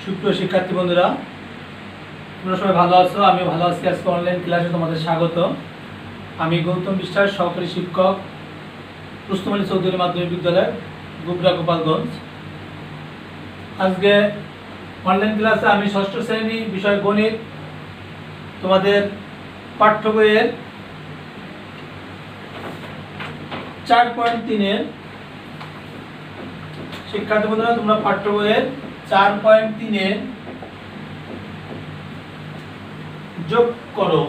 সুপ্রিয় শিক্ষার্থী বন্ধুরা, তোমরা সবাই ভালো আছো? আমি ভালো আছি। আজকে অনলাইন ক্লাসে তোমাদের স্বাগত। আমি গৌতম বিশ্বাস, সহকারী শিক্ষক, রুস্তম আলী চৌধুরী মাধ্যমিক বিদ্যালয়, গুবরা, গোপালগঞ্জ। আজকে অনলাইন ক্লাসে আমি ষষ্ঠ শ্রেণী বিষয় গণিত তোমাদের পাঠ্য বইয়ের 4.3-এর শিক্ষার্থী বন্ধুরা, তোমরা পাঠ্য বইয়ের 4.3-এর যোগ করো।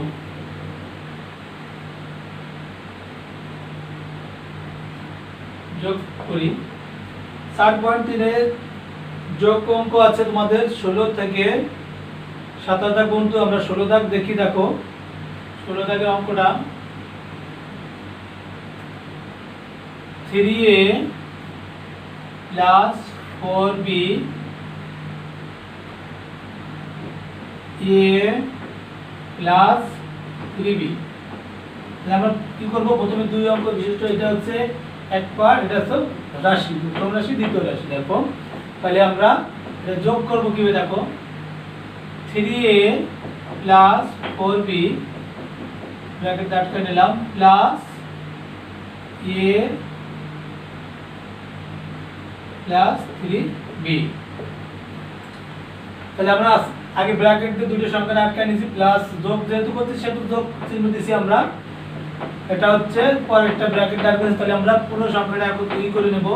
যোগ করি। 4.3-এর যোগ অঙ্ক আছে তোমাদের 16 থেকে 27 দাগ পর্যন্ত। আমরা 16 দাগ দেখি। দেখো 16 দাগের অঙ্কটা 3a plus 4b a plus 3b। আমরা কি করব? প্রথমে দুই অঙ্ক বিশিষ্ট, এটা হচ্ছে এক পার্ট, এটা হচ্ছে রাশি, প্রথম রাশি দ্বিতীয় রাশি। দেখো তাহলে আমরা এটা যোগ করব কিভাবে? দেখো 3a প্লাস 4b ব্র্যাকেট আটকে নিলাম প্লাস a প্লাস 3b। তাহলে আমরা আগে ব্র্যাকেট দিয়ে দুটো সংখ্যা আটকায় নিয়েছি, প্লাস যোগ যেহেতু করছি সেহেতু যোগ চিহ্ন দিয়েছি আমরা। এটা হচ্ছে পরেরটা ব্র্যাকেট আটকে। তাহলে আমরা পুরো সংখ্যাটা এখন ই করে নেব।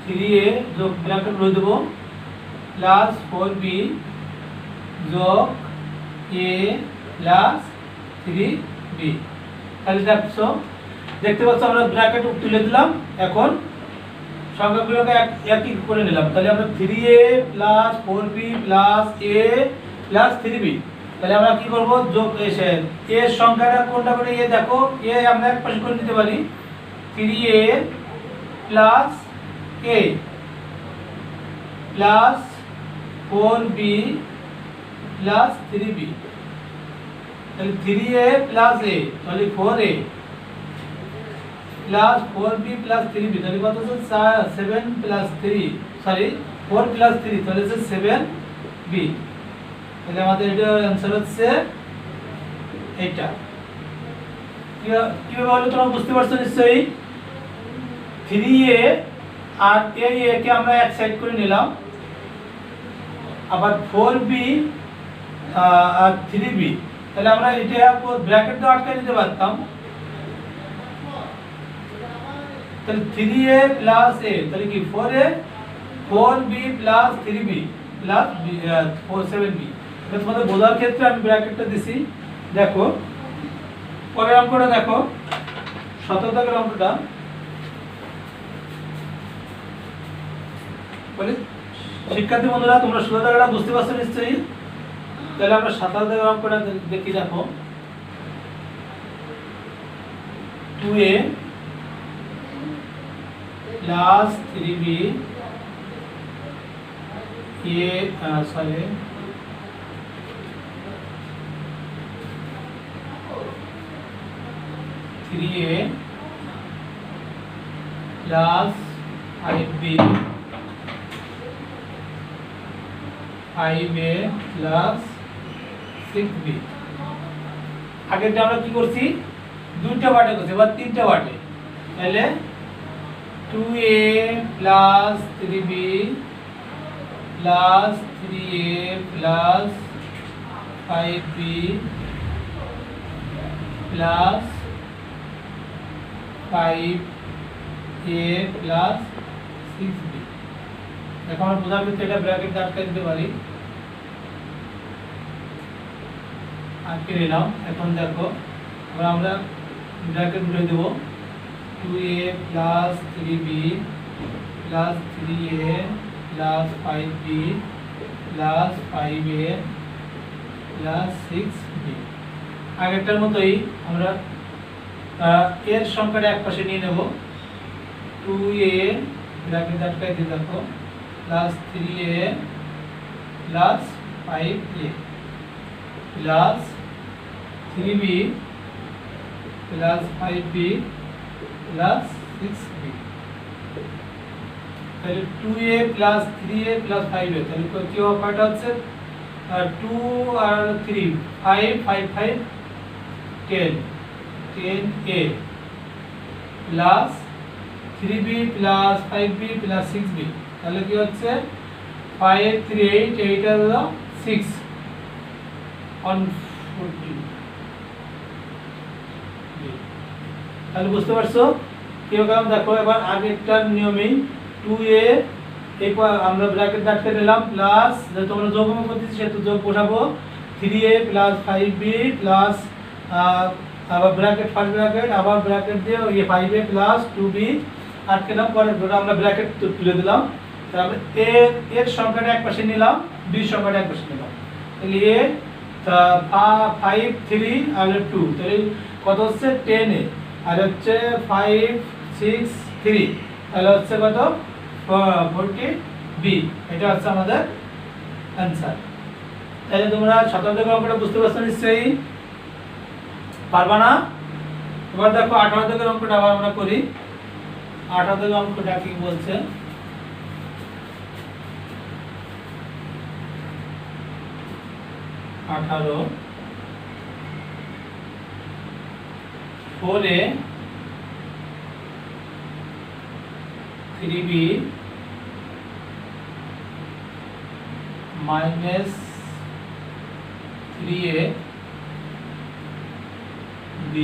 3a যোগ ব্র্যাকেট রয়ে দেবো প্লাস 4b যোগ a প্লাস 3b। তাহলে দেখতে পাচ্ছ আমরা ব্র্যাকেট তুলে দিলাম। এখন সংখ্যাগুলোকে একই করে নিলাম। তাহলে আমরা 3a plus 4b plus a plus 3b। তাহলে আমরা কি করব? যোগ এসে এর সংখ্যাটা কোনটা করে এ দেখো, এ আমরা এক পাশে করে নিতে পারি। 3a plus a plus 4b plus 3b। তাহলে 3a প্লাস a তাহলে 4a plus 4b plus 3b। তাহলে কত হচ্ছে? 7 প্লাস 3 সরি 4 প্লাস 3 তাহলে হচ্ছে 7b। তাহলে আমাদের এটা आंसर হচ্ছে এটা। কিভাবে হলো তোমরা বুঝতে পারছো নিশ্চয়ই। 3a আর a কে আমরা এক সাইড করে নিলাম, আবার 4b আর 3b। তাহলে আমরা এটা ব্র্যাকেট দিয়ে আটকে দিতে পারতাম। তাহলে 3a প্লাস a তাহলে কি 4a 4b plus 3b plus 7b। তোমাদের বোঝার ক্ষেত্রে আমি ব্র্যাকেটটা দিছি। দেখো পরের অঙ্কটা দেখো 17 দাগের অঙ্কটা। বলি শিক্ষার্থী বন্ধুরা, তোমরা 16 দাগটা বুঝতে পারছো নিশ্চয়ই। তাহলে আমরা 17 দাগের অঙ্কটা দেখি। দেখো 2a plus 3b a 3a plus 5b 5a plus 6b। আগেরটা আমরা কি করছি? দুইটা পার্টে করছি, এবার তিনটা পার্টে। তাহলে 2a plus 3b plus 3a plus 5b plus 5a plus 6b। দেখো আমরা বোঝার ক্ষেত্রে এটা ব্র্যাকেট আটকে দিতে পারি। আটকে নিলাম। এখন দেখো আমরা ব্র্যাকেট উঠে দেবো 2a plus 3b plus 3a plus 5b plus 5a plus 6b। আগেরটার মতোই আমরা এর সংখ্যাটা এক পাশে নিয়ে নেব। 2a ব্র্যাকেট আটকাই দিয়ে দেখো plus 3a plus 5a plus 3b plus 5b plus 6b। তাহলে 2a plus 3a plus 5a, তাহলে কি কয়টা হচ্ছে 2 আর 3 5 5 5 10 10a plus 3b plus 5b plus 6b, তাহলে কি হচ্ছে 5 3 8 8 আর 6 on 14। তাহলে বুঝতে পারছো কি রকম? দেখো এবার আগেরটার নিয়মেই 2a আমরা ব্র্যাকেট আটকে দিলাম প্লাস যেহেতু আমরা যোগ করতেছি সেহেতু যোগ বসাবো 3a প্লাস 5b প্লাস আবার ব্র্যাকেট ফার্স্ট ব্র্যাকেট আবার ব্র্যাকেট দিয়ে ওই 5a প্লাস 2b আটকে দিলাম, পরে আমরা ব্র্যাকেট তুলে দিলাম। তাহলে এর সংখ্যাটা এক পাশে নিলাম, b সংখ্যাটা এক পাশে নিলাম, তাহলে a 5 3 আর 2, তাহলে কত হচ্ছে 10a আর হচ্ছে 5 6 3, তাহলে হচ্ছে কত 40b। এটা হচ্ছে আমাদের অ্যানসার। তাহলে তোমরা 17 অঙ্কটা বুঝতে পারছো নিশ্চয়ই? পারবা না? এবার দেখো 18 অঙ্কটা আবার আমরা করি। 18 অঙ্কটা কি বলছে? আঠারো 4a 3b minus 3a b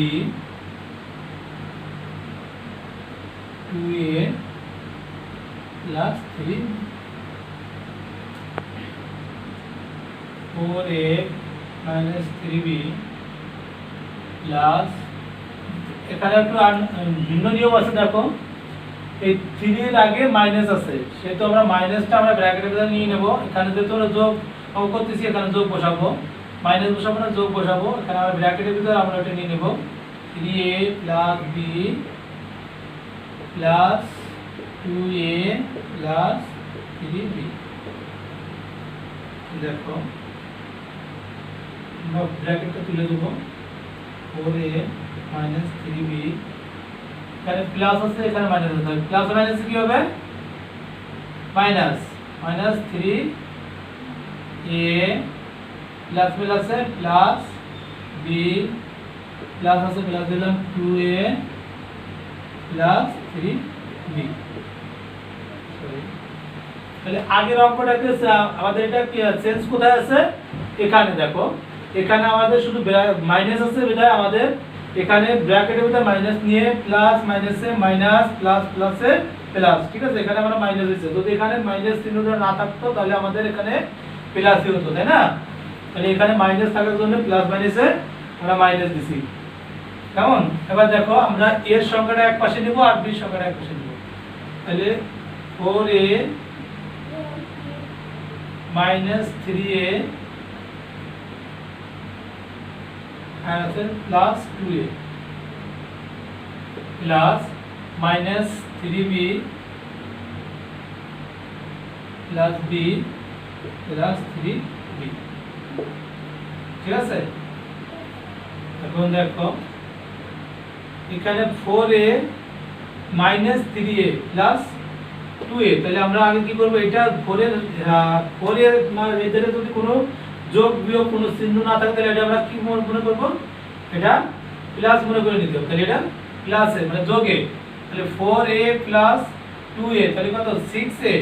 2a plus 3 4a minus 3b plus এখানে একটু ভিন্ন নিয়ম আছে। দেখো এই 3 এর আগে মাইনাস আছে, সেহেতু আমরা মাইনাসটা আমরা ব্র্যাকেটের ভিতরে নিয়ে নেব। এখানে যেহেতু আমরা যোগ করতেছি এখানে যোগ বসাবো, মাইনাস বসাবো না যোগ বসাবো। এখানে আমরা ব্র্যাকেটের ভিতরে আমরা এটা নিয়ে নেব 3a plus b plus 2a plus 3b। দেখো আমরা ব্র্যাকেটটা তুলে দেব 4a minus 3b, এখানে প্লাস আছে এখানে মাইনাস আছে, প্লাস মাইনাস কি হবে minus, minus 3a plus plus আছে প্লাস b প্লাস আছে প্লাস দিলাম 2a প্লাস 3b। তাহলে আগের অঙ্কটাকে আমাদের এটা কি চেঞ্জ কোথায় আছে? এখানে দেখো এখানে আমাদের শুধু মাইনাস আছে, বিধায় আমাদের এখানে ব্র্যাকেটের ভিতরে মাইনাস নিয়ে প্লাস মাইনাসে মাইনাস প্লাস প্লাসে প্লাস, ঠিক আছে? এখানে আমরা মাইনাস দিয়েছি, যদি এখানে মাইনাস চিহ্নটা না থাকতো তাহলে আমাদের এখানে প্লাসই হতো, তাই না? তাহলে এখানে মাইনাস থাকার জন্য প্লাস মাইনাসে আমরা মাইনাস দিছি, কেমন? এবার দেখো আমরা এর সংখ্যাটা এক পাশে নিব আর বি সংখ্যাটা এক পাশে নিব, তাহলে 4a minus 3a আর আছে plus 2a plus minus 3b plus b plus 3b, ঠিক আছে? এখন দেখো এখানে 4a minus 3a plus 2a, তাহলে আমরা আগে কি করব? এটা 4 এর এদের যদি কোনো যোগ বিয়োগ কোনো চিহ্ন না থাকে তাহলে এটা আমরা কি মনে করব? এটা প্লাস মনে করে নিতে হবে। তাহলে এটা প্লাসে মানে যোগে, তাহলে 4a plus 2a, তাহলে কত 6a,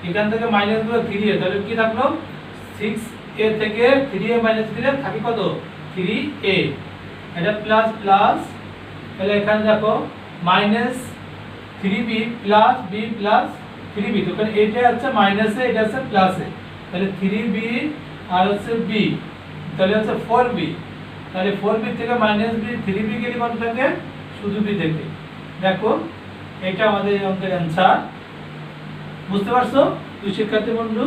এখান থেকে মাইনাস করে 3a, তাহলে কি থাকলো 6a থেকে 3a মাইনাস দিলে থাকে কত 3a, এটা প্লাস প্লাস, তাহলে এখানে দেখো minus 3b plus b plus 3b, তো এখানে এটা হচ্ছে মাইনাসে এটা হচ্ছে প্লাসে, তাহলে 3b আর হচ্ছে b, তাহলে হচ্ছে 4b, তাহলে 4b থেকে মাইনাস b 3b গেলে কত থাকে শুধু b থেকে। দেখো এটা আমাদের এই অঙ্কের অ্যানসার। বুঝতে পারছো তুই শিক্ষার্থী বন্ধু?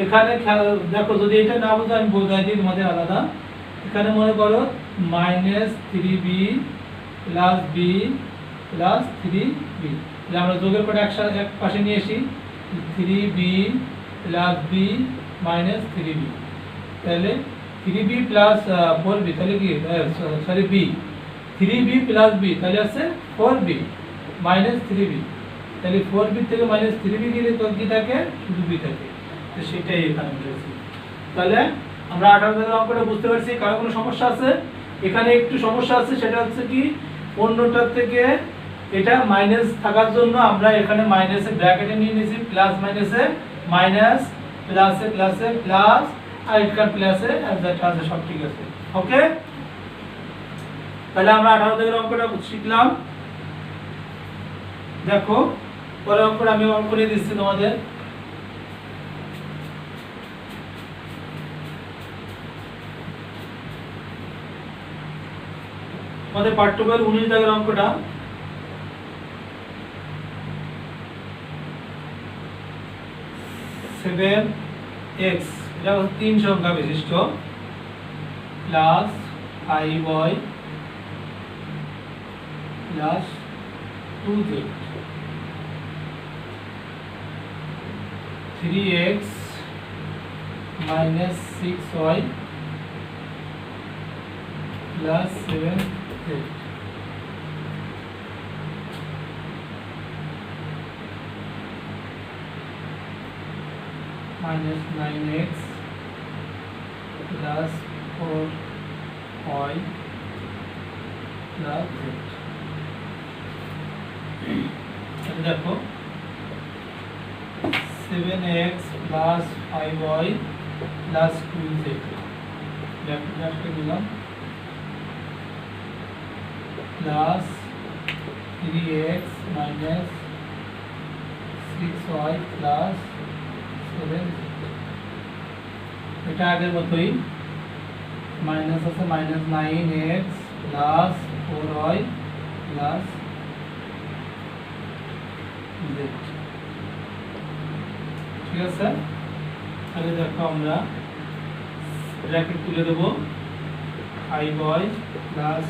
এখানে দেখো যদি এটা না বুঝো আমি বোঝাই দিই তোমাদের আলাদা। এখানে মনে করো minus 3b plus b plus 3b, তাহলে আমরা যোগের পরে একসাথে এক পাশে নিয়ে আসি 3b plus b minus 3b, তাহলে 3b প্লাস 4b, তাহলে কি sorry b 3b plus b, তাহলে আছে 4b মাইনাস 3b, তাহলে 4b থেকে -3b গেলে কি থাকে, শুধু b থাকে। তো সেটাই এখানে বলেছি। তাহলে আমরা 18 দাগের অঙ্কটা বুঝতে পারছি। কারো কোনো সমস্যা আছে? এখানে একটু সমস্যা আছে, সেটা হচ্ছে কি অন্যটার থেকে এটা মাইনাস থাকার জন্য আমরা এখানে মাইনাসে ব্র্যাকেটে নিয়ে নিয়েছি, প্লাস মাইনাসে মাইনাস, প্লাসে প্লাসে প্লাস, আর এখানে প্লাসে আর যেটা আছে সব ঠিক আছে। ওকে, তাহলে আমরা 18 দাগের অঙ্কটা শিখলাম। দেখো পরের অঙ্কটা আমি অঙ্ক করে দিচ্ছি তোমাদের। আমাদের পাঠ্যবইয়ের 19 দাগের অঙ্কটা। সেভেন এক্স, এটা হচ্ছে 3 সংখ্যা বিশিষ্ট, plus 5y plus 2z, 3x minus 6y plus 7z, minus 9x plus 4y plus z। দেখো 7x plus 5y plus 2z, ব্র্যাকেটে দিলাম, plus 3x minus 6y plus 7z। এটা আগের মতোই, মাইনাস আছে minus 9x plus 4y plus z। ঠিক আছে, তাহলে দেখো আমরা ব্র্যাকেট তুলে দেব, 5y plus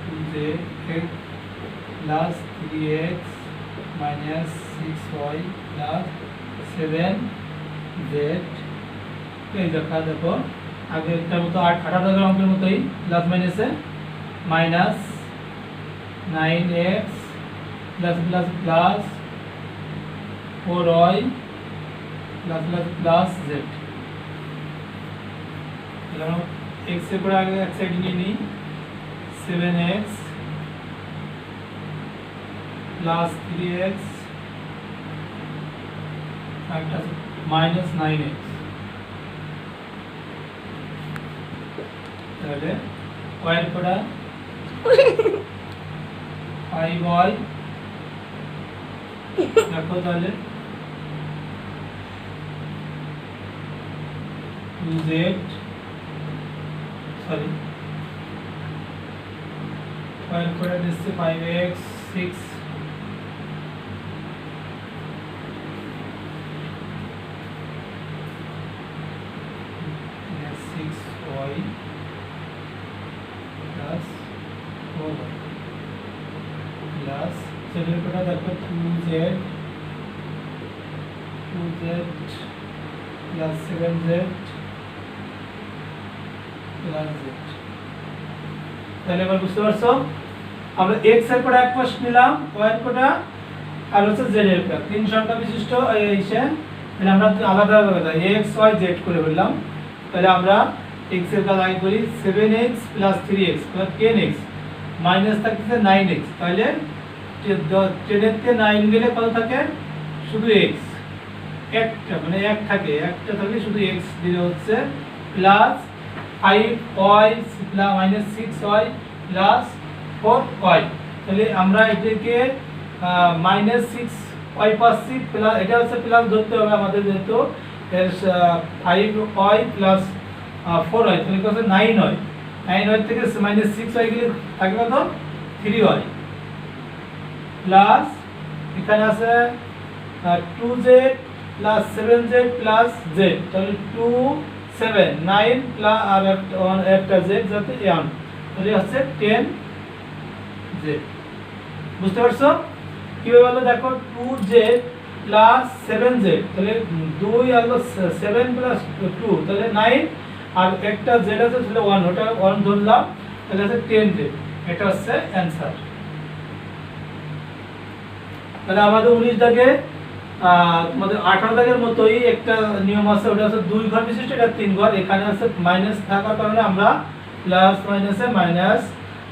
2z plus 3x minus 6y plus 7z। এই দেখো আগেরটার মতো 18 দাগের অঙ্কের মতোই, প্লাস মাইনাসে minus 9x plus plus plus 4y plus plus plus z। x এর পরে আগে এক সাইড নিয়ে নিই, 7x plus 3x minus 9x, তাহলে y এর পরে 5y, দেখো তাহলে 2z, সরি y এর পরে দিচ্ছে 5x 6 6y plus 4y plus 7 এর পরে দেখো 2z plus 7z plus z। তাহলে এবার বুঝতে পারছো, আমরা x এর পরে এক পাশ নিলাম, y এর পরে আর হচ্ছে z এর পরে 3 সংখ্যা বিশিষ্ট এইসে, তাহলে আমরা আলাদা আলাদা x y z করে ফেললাম। তাহলে আমরা x এর কাজ আগে করি, 7x plus 3x plus 10x minus থাকতেছে 9x, তাহলে 10 এর থেকে 9 গেলে কত থাকে, শুধু x একটা, মানে এক থাকে, একটা থাকলে শুধু x দিলে হচ্ছে plus 5y minus 6y plus 4y। তাহলে আমরা এটাকে মাইনাস 6y পাচ্ছি, প্লাস এটা হচ্ছে প্লাস ধরতে হবে আমাদের, যেহেতু 5y plus 4y, তাহলে কত 9y, 9y থেকে মাইনাস 6y গেলে থাকে কত 3y, প্লাস এখানে আছে 2z plus 7z plus z, তাহলে 2 7 9 প্লাস আর একটা z যাতে 1, তাহলে হচ্ছে 10z। বুঝতে পারছো কিভাবে হলো? দেখো 2z প্লাস 7z, তাহলে 2 আর 7 প্লাস 2 তাহলে 9, আর একটা z আছে তাহলে 1, ওটা 1 ধরলাম, তাহলে হচ্ছে 10z। এটা হচ্ছে অ্যানসার। তাহলে আমাদের 19 দাগে তোমাদের 18 দাগের মতোই একটা নিয়ম আছে, ওটা হচ্ছে 2 ঘর বিশিষ্ট, এটা 3 ঘর। এখানে আছে মাইনাস থাকার কারণে আমরা প্লাস মাইনাসে মাইনাস,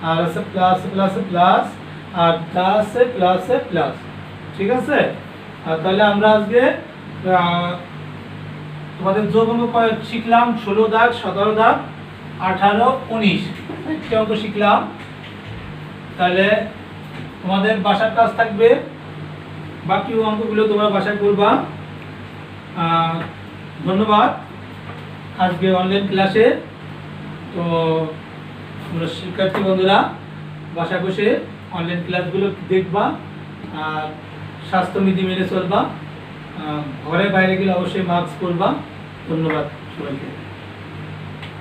আর আছে প্লাস প্লাসে প্লাস, আর প্লাসে প্লাসে প্লাস। ঠিক আছে? আর তাহলে আমরা আজকে তোমাদের যোগ অঙ্ক শিখলাম 16 দাগ, 17 দাগ, 18, 19 একটা অঙ্ক শিখলাম। তাহলে তোমাদের বাসার কাজ থাকবে, বাকি অঙ্কগুলো তোমরা বাসায় করবা। ধন্যবাদ আজকে অনলাইন ক্লাসে। তো তোমরা শিক্ষার্থী বন্ধুরা বাসা বসে অনলাইন ক্লাসগুলো দেখবা, আর স্বাস্থ্যবিধি মেনে চলবা, ঘরে বাইরে গেলে অবশ্যই মাস্ক পরবা। ধন্যবাদ সবাইকে।